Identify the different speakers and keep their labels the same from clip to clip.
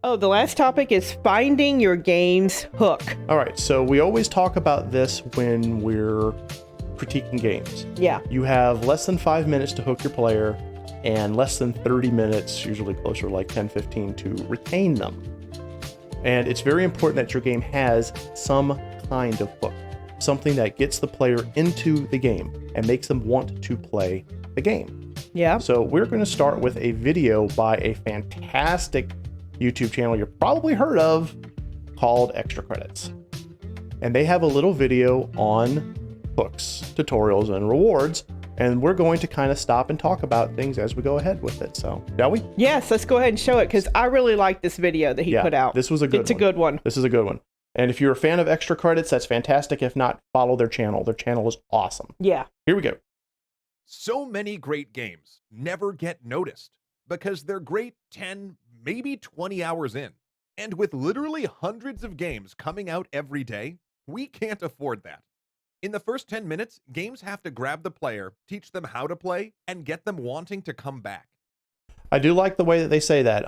Speaker 1: Oh, the last topic is finding your game's hook.
Speaker 2: All right, so we always talk about this when we're critiquing games.
Speaker 1: Yeah.
Speaker 2: You have less than 5 minutes to hook your player and less than 30 minutes, usually closer like 10, 15, to retain them. And it's very important that your game has some kind of hook, something that gets the player into the game and makes them want to play the game.
Speaker 1: Yeah.
Speaker 2: So we're going to start with a video by a fantastic YouTube channel you've probably heard of called Extra Credits. And they have a little video on hooks, tutorials, and rewards. And we're going to kind of stop and talk about things as we go ahead with it. So, shall we?
Speaker 1: Yes, let's go ahead and show it because I really like this video that he put out.
Speaker 2: This was a good one.
Speaker 1: It's a good one.
Speaker 2: This is a good one. And if you're a fan of Extra Credits, that's fantastic. If not, follow their channel. Their channel is awesome.
Speaker 1: Yeah.
Speaker 2: Here we go.
Speaker 3: So many great games never get noticed because they're great 10, maybe 20 hours in. And with literally hundreds of games coming out every day, we can't afford that. In the first 10 minutes, games have to grab the player, teach them how to play, and get them wanting to come back.
Speaker 2: I do like the way that they say that.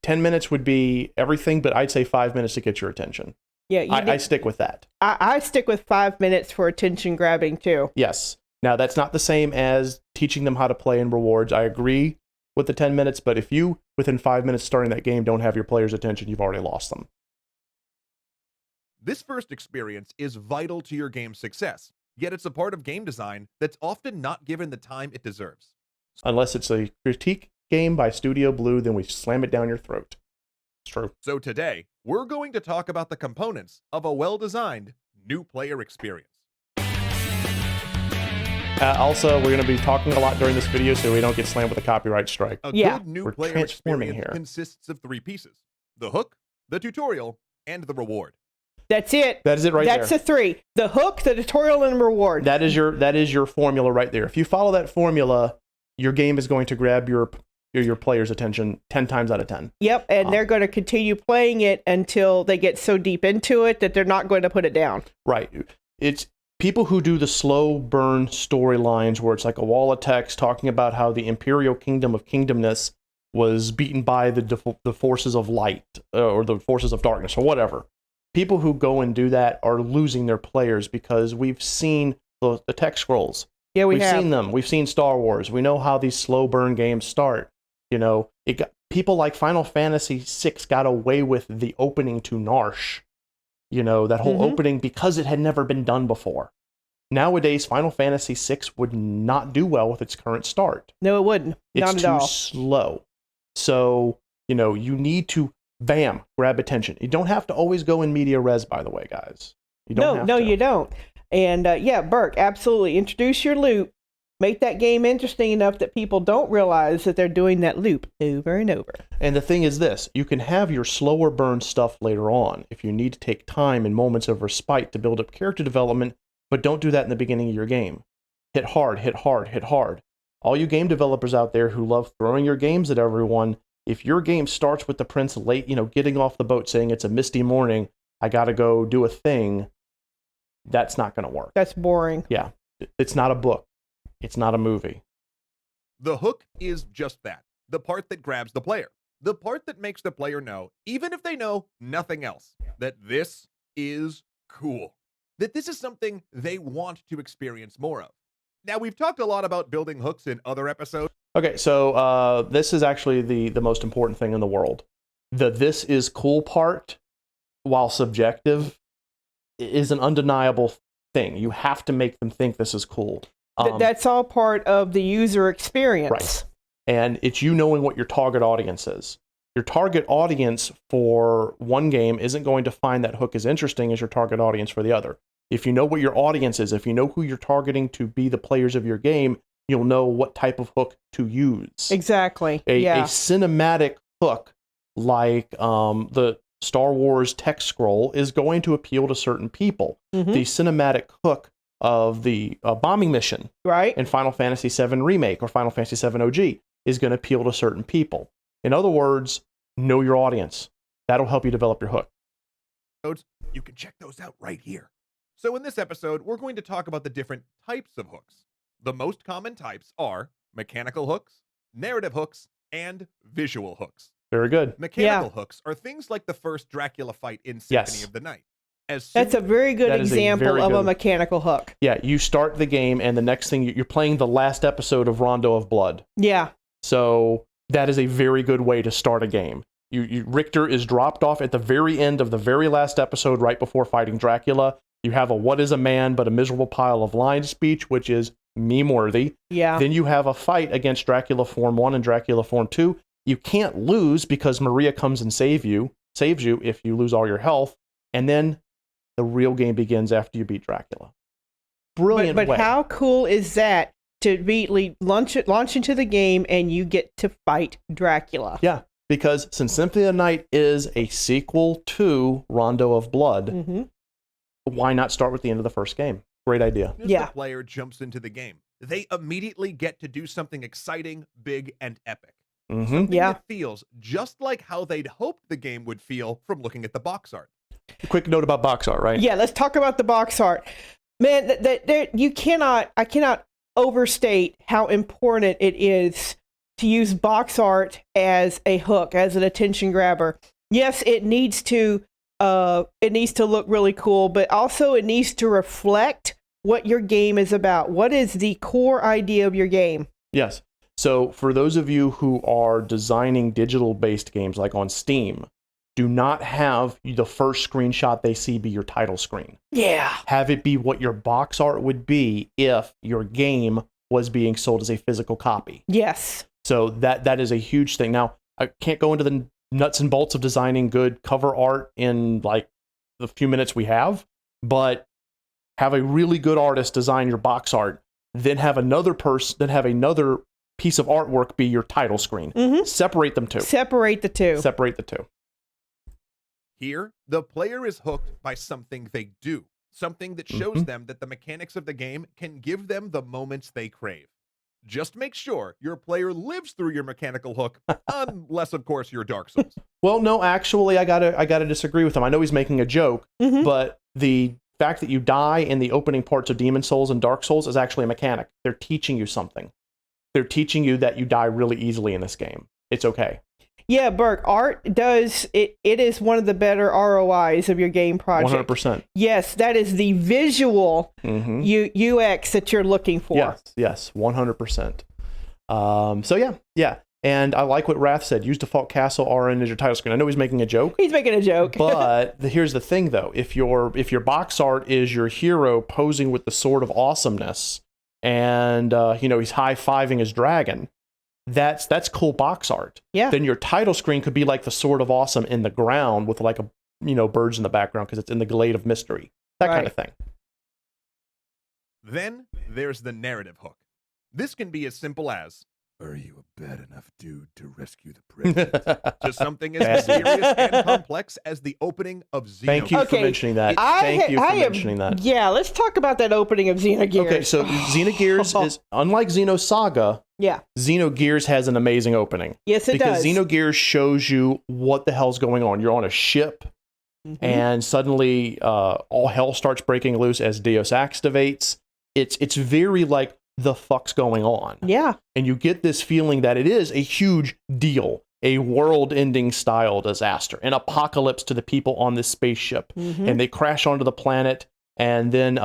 Speaker 2: 10 minutes would be everything, but I'd say 5 minutes to get your attention.
Speaker 1: Yeah,
Speaker 2: I stick with that.
Speaker 1: I stick with 5 minutes for attention grabbing too.
Speaker 2: Yes. Now, that's not the same as teaching them how to play in rewards. I agree with the 10 minutes, but if you, within 5 minutes starting that game, don't have your player's attention, you've already lost them.
Speaker 3: This first experience is vital to your game's success, yet it's a part of game design that's often not given the time it deserves.
Speaker 2: Unless it's a critique game by Studio Blue, then we slam it down your throat. It's true.
Speaker 3: So today, we're going to talk about the components of a well-designed new player experience.
Speaker 2: Also, we're going to be talking a lot during this video so we don't get slammed with a copyright strike.
Speaker 3: A
Speaker 1: Yeah.
Speaker 3: good new
Speaker 2: We're
Speaker 3: player
Speaker 2: transforming
Speaker 3: experience
Speaker 2: here.
Speaker 3: consists of 3 pieces: the hook, the tutorial, and the reward.
Speaker 1: That's it.
Speaker 2: That is it right
Speaker 1: That's
Speaker 2: there.
Speaker 1: the 3. The hook, the tutorial, and reward.
Speaker 2: That is your formula right there. If you follow that formula, your game is going to grab your player's attention 10 times out of 10.
Speaker 1: Yep, and they're going to continue playing it until they get so deep into it that they're not going to put it down.
Speaker 2: Right. It's people who do the slow burn storylines where it's like a wall of text talking about how the Imperial Kingdom of Kingdomness was beaten by the forces of light or the forces of darkness or whatever. People who go and do that are losing their players because we've seen the text scrolls.
Speaker 1: Yeah,
Speaker 2: We've seen them. We've seen Star Wars. We know how these slow burn games start. You know, people like Final Fantasy VI got away with the opening to Narsh. You know, that whole opening because it had never been done before. Nowadays, Final Fantasy VI would not do well with its current start.
Speaker 1: No, it wouldn't.
Speaker 2: It's
Speaker 1: Not at
Speaker 2: too
Speaker 1: all.
Speaker 2: slow. So, you know, you need to, bam, grab attention. You don't have to always go in media res, by the way, guys. You don't have
Speaker 1: No,
Speaker 2: to.
Speaker 1: you don't. And yeah, Burke, absolutely. Introduce your loop. Make that game interesting enough that people don't realize that they're doing that loop over and over.
Speaker 2: And the thing is this, you can have your slower burn stuff later on if you need to take time and moments of respite to build up character development, but don't do that in the beginning of your game. Hit hard, hit hard, hit hard. All you game developers out there who love throwing your games at everyone, if your game starts with the prince late, you know, getting off the boat saying it's a misty morning, I gotta go do a thing, that's not gonna work.
Speaker 1: That's boring.
Speaker 2: Yeah, it's not a book. It's not a movie.
Speaker 3: The hook is just that, the part that grabs the player, the part that makes the player know, even if they know nothing else, that this is cool, that this is something they want to experience more of. Now, we've talked a lot about building hooks in other episodes.
Speaker 2: Okay, so this is actually the most important thing in the world. The this is cool part, while subjective, is an undeniable thing. You have to make them think this is cool.
Speaker 1: That's all part of the user experience.
Speaker 2: Right. And it's you knowing what your target audience is. Your target audience for one game isn't going to find that hook as interesting as your target audience for the other. If you know what your audience is, if you know who you're targeting to be the players of your game, you'll know what type of hook to use.
Speaker 1: Exactly.
Speaker 2: A
Speaker 1: Yeah.
Speaker 2: cinematic hook like the Star Wars text scroll is going to appeal to certain people.
Speaker 1: Mhm.
Speaker 2: The cinematic hook of the bombing mission
Speaker 1: Right.
Speaker 2: in Final Fantasy VII Remake or Final Fantasy VII OG is going to appeal to certain people. In other words, know your audience. That'll help you develop your hook.
Speaker 3: You can check those out right here. So in this episode, we're going to talk about the different types of hooks. The most common types are mechanical hooks, narrative hooks, and visual hooks.
Speaker 2: Very good.
Speaker 3: Mechanical hooks are things like the first Dracula fight in Symphony
Speaker 2: Yes.
Speaker 3: of the Night.
Speaker 1: That's a very good
Speaker 2: That is a
Speaker 1: example
Speaker 2: very
Speaker 1: of a
Speaker 2: good-
Speaker 1: mechanical hook.
Speaker 2: Yeah, you start the game, and the next thing you're playing the last episode of Rondo of Blood.
Speaker 1: Yeah.
Speaker 2: So that is a very good way to start a game. Richter is dropped off at the very end of the very last episode, right before fighting Dracula. You have a "What is a man but a miserable pile of lines" speech, which is meme-worthy.
Speaker 1: Yeah.
Speaker 2: Then you have a fight against Dracula Form 1 and Dracula Form 2. You can't lose because Maria comes and saves you if you lose all your health. And then the real game begins after you beat Dracula. Brilliant
Speaker 1: But
Speaker 2: way.
Speaker 1: how cool is that to launch into the game and you get to fight Dracula?
Speaker 2: Yeah, because since Symphony of the Night is a sequel to Rondo of Blood,
Speaker 1: Mm-hmm.
Speaker 2: why not start with the end of the first game? Great idea.
Speaker 3: As
Speaker 1: Yeah.
Speaker 3: the player jumps into the game, they immediately get to do something exciting, big, and epic.
Speaker 2: Mm-hmm.
Speaker 3: Something
Speaker 1: Yeah.
Speaker 3: that feels just like how they'd hoped the game would feel from looking at the box art.
Speaker 2: Quick note about box art, right?
Speaker 1: Yeah, let's talk about the box art. Man, I cannot overstate how important it is to use box art as a hook, as an attention grabber. Yes, it needs to look really cool, but also it needs to reflect what your game is about. What is the core idea of your game?
Speaker 2: Yes. So for those of you who are designing digital-based games like on Steam, do not have the first screenshot they see be your title screen.
Speaker 1: Yeah.
Speaker 2: Have it be what your box art would be if your game was being sold as a physical copy.
Speaker 1: Yes.
Speaker 2: So that is a huge thing. Now, I can't go into the nuts and bolts of designing good cover art in like the few minutes we have, but have a really good artist design your box art, then have another piece of artwork be your title screen.
Speaker 1: Mm-hmm.
Speaker 2: Separate them two.
Speaker 1: Separate the two.
Speaker 2: Separate the two.
Speaker 3: Here, the player is hooked by something they do, something that shows them that the mechanics of the game can give them the moments they crave. Just make sure your player lives through your mechanical hook, unless, of course, you're Dark Souls.
Speaker 2: Well, no, actually, I gotta disagree with him. I know he's making a joke,
Speaker 1: Mhm.
Speaker 2: but the fact that you die in the opening parts of Demon Souls and Dark Souls is actually a mechanic. They're teaching you something. They're teaching you that you die really easily in this game. It's okay.
Speaker 1: Yeah, Burke, art does it. It is one of the better ROIs of your game project.
Speaker 2: 100%.
Speaker 1: Yes, that is the visual
Speaker 2: Mm-hmm.
Speaker 1: UX that you're looking for.
Speaker 2: Yes, 100%. So yeah. And I like what Wrath said. Use default castle RN as your title screen. I know he's making a joke.
Speaker 1: He's making a joke.
Speaker 2: But here's the thing, though. If your box art is your hero posing with the sword of awesomeness, and he's high-fiving his dragon, that's cool box art.
Speaker 1: Yeah.
Speaker 2: Then your title screen could be like the sword of awesome in the ground with like birds in the background because it's in the glade of mystery. That kind of thing.
Speaker 3: Then there's the narrative hook. This can be as simple as, "Are you a bad enough dude to rescue the princess?" to something as mysterious and complex as the opening of Xenogears.
Speaker 2: Thank you for mentioning that. Thank you for mentioning that.
Speaker 1: Yeah, let's talk about that opening of Xenogears.
Speaker 2: Okay, so Xenogears is, unlike Xenosaga,
Speaker 1: yeah.
Speaker 2: Xenogears has an amazing opening.
Speaker 1: Yes, it
Speaker 2: because
Speaker 1: does.
Speaker 2: Xenogears shows you what the hell's going on. You're on a ship, and suddenly all hell starts breaking loose as Deus activates. It's very like, the fuck's going on?
Speaker 1: Yeah.
Speaker 2: And you get this feeling that it is a huge deal, a world-ending style disaster, an apocalypse to the people on this spaceship. And they crash onto the planet, and then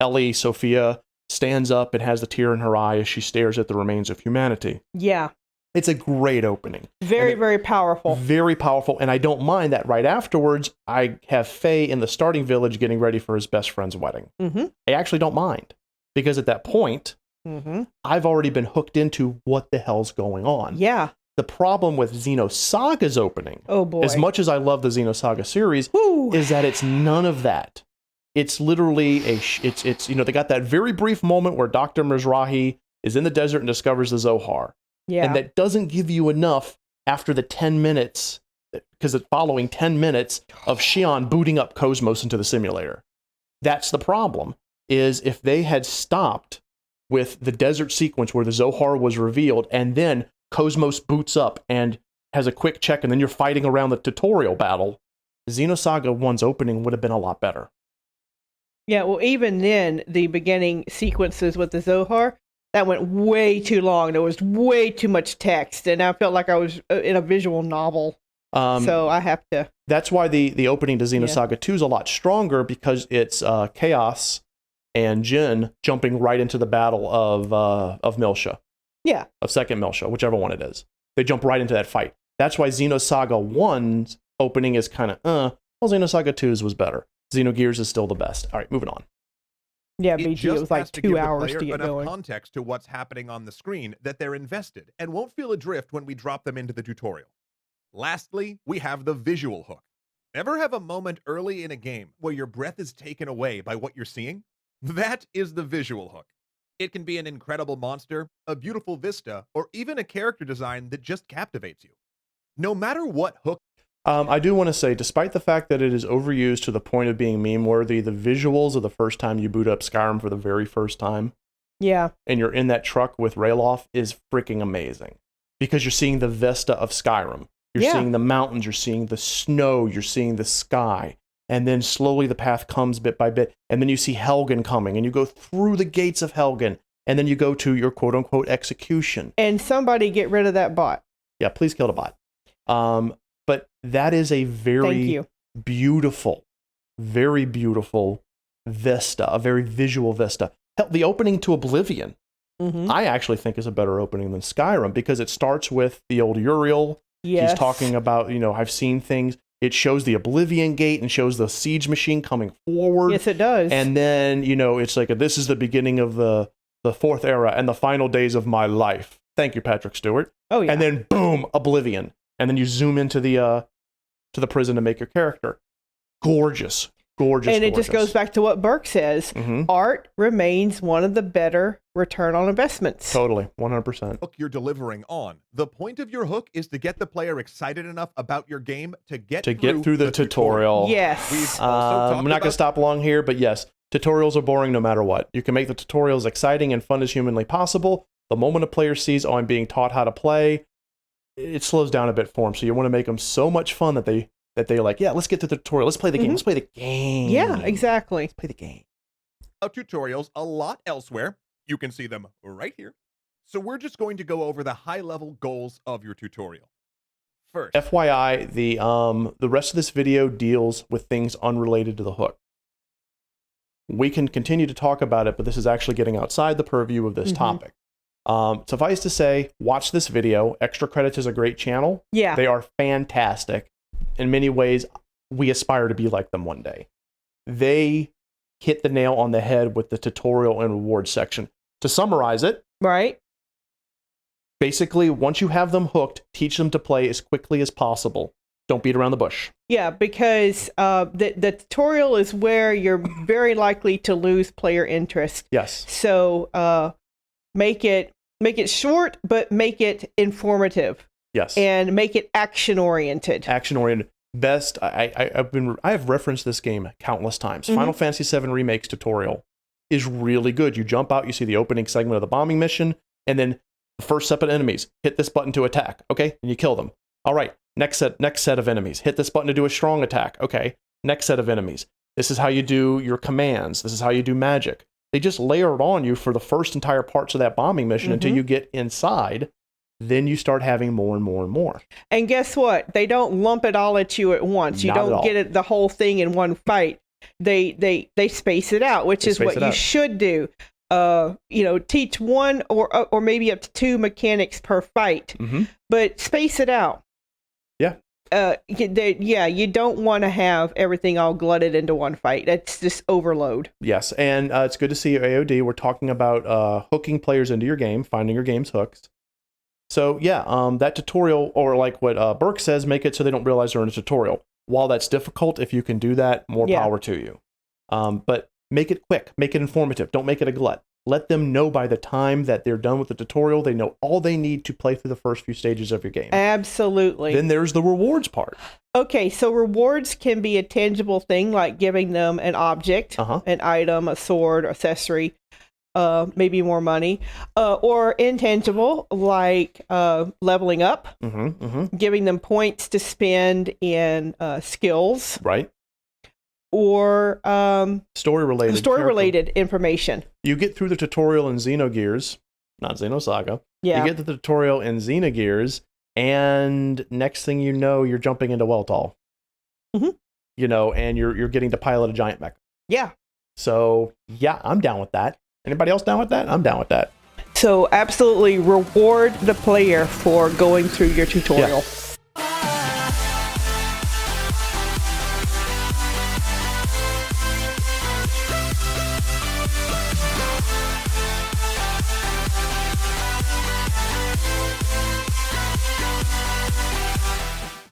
Speaker 2: Ellie, Sophia, stands up and has the tear in her eye as she stares at the remains of humanity.
Speaker 1: Yeah.
Speaker 2: It's a great opening.
Speaker 1: Very, very powerful.
Speaker 2: Very powerful, and I don't mind that right afterwards, I have Faye in the starting village getting ready for his best friend's wedding. I actually don't mind, because at that point, I've already been hooked into what the hell's going on.
Speaker 1: Yeah.
Speaker 2: The problem with Xenosaga's opening,
Speaker 1: oh boy,
Speaker 2: as much as I love the Xenosaga series, is that it's none of that. It's literally it's they got that very brief moment where Dr. Mizrahi is in the desert and discovers the Zohar.
Speaker 1: Yeah.
Speaker 2: And that doesn't give you enough after the 10 minutes, because it's following 10 minutes of Shion booting up Cosmos into the simulator. That's the problem, is if they had stopped with the desert sequence where the Zohar was revealed, and then Cosmos boots up and has a quick check, and then you're fighting around the tutorial battle, Xenosaga 1's opening would have been a lot better.
Speaker 1: Yeah, well, even then, the beginning sequences with the Zohar, that went way too long. There was way too much text, and I felt like I was in a visual novel. So I have to.
Speaker 2: That's why the opening to Xenosaga 2 is a lot stronger, because it's Chaos and Jin jumping right into the battle of Milsha.
Speaker 1: Yeah.
Speaker 2: Of second Milsha, whichever one it is. They jump right into that fight. That's why Xenosaga 1's opening is kind of, well, Xenosaga 2's was better. Xenogears is still the best. All right, moving on.
Speaker 1: Yeah,
Speaker 3: It
Speaker 1: BG, it
Speaker 3: just
Speaker 1: was like
Speaker 3: has to give
Speaker 1: 2
Speaker 3: the
Speaker 1: hours
Speaker 3: player
Speaker 1: to get
Speaker 3: enough
Speaker 1: going.
Speaker 3: context to what's happening on the screen that they're invested and won't feel adrift when we drop them into the tutorial. Lastly, we have the visual hook. Ever have a moment early in a game where your breath is taken away by what you're seeing? That is the visual hook. It can be an incredible monster, a beautiful vista, or even a character design that just captivates you. No matter what hook.
Speaker 2: I do want to say, despite the fact that it is overused to the point of being meme-worthy, the visuals of the first time you boot up Skyrim for the very first time,
Speaker 1: Yeah.
Speaker 2: and you're in that truck with Ralof, is freaking amazing. Because you're seeing the vista of Skyrim. You're seeing the mountains, you're seeing the snow, you're seeing the sky. And then slowly the path comes bit by bit. And then you see Helgen coming, and you go through the gates of Helgen. And then you go to your quote-unquote execution.
Speaker 1: And somebody get rid of that bot.
Speaker 2: Yeah, please kill the bot. But that is a very beautiful vista, a very visual vista. Hell, the opening to Oblivion, I actually think is a better opening than Skyrim, because it starts with the old Uriel.
Speaker 1: Yes.
Speaker 2: He's talking about, I've seen things. It shows the Oblivion gate and shows the siege machine coming forward.
Speaker 1: Yes, it does.
Speaker 2: And then, it's like, this is the beginning of the fourth era and the final days of my life. Thank you, Patrick Stewart.
Speaker 1: Oh, yeah.
Speaker 2: And then, boom, Oblivion. And then you zoom into the prison to make your character. Gorgeous.
Speaker 1: And it just goes back to what Burke says. Art remains one of the better return on investments.
Speaker 2: Totally, 100%.
Speaker 3: Hook you're delivering on. The point of your hook is to get the player excited enough about your game to get through the tutorial.
Speaker 1: Yes.
Speaker 2: I'm not going to stop long here, but yes, tutorials are boring no matter what. You can make the tutorials exciting and fun as humanly possible. The moment a player sees, I'm being taught how to play, it slows down a bit for them. So you want to make them so much fun that they're like, yeah, let's get to the tutorial. Let's play the game. Let's play the game.
Speaker 1: Yeah, exactly.
Speaker 2: Let's play the game.
Speaker 3: Tutorials a lot elsewhere. You can see them right here. So we're just going to go over the high-level goals of your tutorial. First,
Speaker 2: FYI, the rest of this video deals with things unrelated to the hook. We can continue to talk about it, but this is actually getting outside the purview of this topic. Suffice to say, watch this video. Extra Credits is a great channel.
Speaker 1: Yeah.
Speaker 2: They are fantastic. In many ways, we aspire to be like them one day. They hit the nail on the head with the tutorial and reward section. To summarize it,
Speaker 1: right?
Speaker 2: Basically, once you have them hooked, teach them to play as quickly as possible. Don't beat around the bush. Yeah,
Speaker 1: because the tutorial is where you're very likely to lose player interest.
Speaker 2: Yes.
Speaker 1: So make it short, but make it informative.
Speaker 2: Yes.
Speaker 1: And make it action oriented.
Speaker 2: Action oriented. Best. I have referenced this game countless times. Final Fantasy VII Remake's tutorial is really good. You jump out, you see the opening segment of the bombing mission, and then the first set of enemies. Hit this button to attack. Okay, and you kill them. All right. Next set of enemies. Hit this button to do a strong attack. Okay. Next set of enemies. This is how you do your commands. This is how you do magic. They just layer it on you for the first entire parts of that bombing mission until you get inside. Then you start having more and more and more.
Speaker 1: And guess what? They don't lump it all at you at once. You don't get it the whole thing in one fight. They space it out, which is what you should do. Teach one or maybe up to 2 mechanics per fight, but space it out.
Speaker 2: Yeah.
Speaker 1: You don't want to have everything all glutted into one fight. That's just overload.
Speaker 2: Yes, and it's good to see you, AOD. We're talking about hooking players into your game, finding your game's hooks. So yeah, that tutorial, or like what Burke says, make it so they don't realize they're in a tutorial. While that's difficult, if you can do that, more power to you. But make it quick, make it informative. Don't make it a glut. Let them know by the time that they're done with the tutorial, they know all they need to play through the first few stages of your game.
Speaker 1: Absolutely.
Speaker 2: Then there's the rewards part.
Speaker 1: Okay, so rewards can be a tangible thing, like giving them an object, an item, a sword, accessory, maybe more money, or intangible, like leveling up, giving them points to spend in skills.
Speaker 2: Right.
Speaker 1: Or
Speaker 2: story-related
Speaker 1: information.
Speaker 2: You get through the tutorial in Xenogears, not Xenosaga.
Speaker 1: Yeah.
Speaker 2: You get the tutorial in Xenogears, and next thing you know, you're jumping into Weltall.
Speaker 1: Mhm.
Speaker 2: You know, and you're getting to pilot a giant mech.
Speaker 1: Yeah.
Speaker 2: So yeah, I'm down with that. Anybody else down with that? I'm down with that.
Speaker 1: So absolutely reward the player for going through your tutorial.
Speaker 2: Yeah.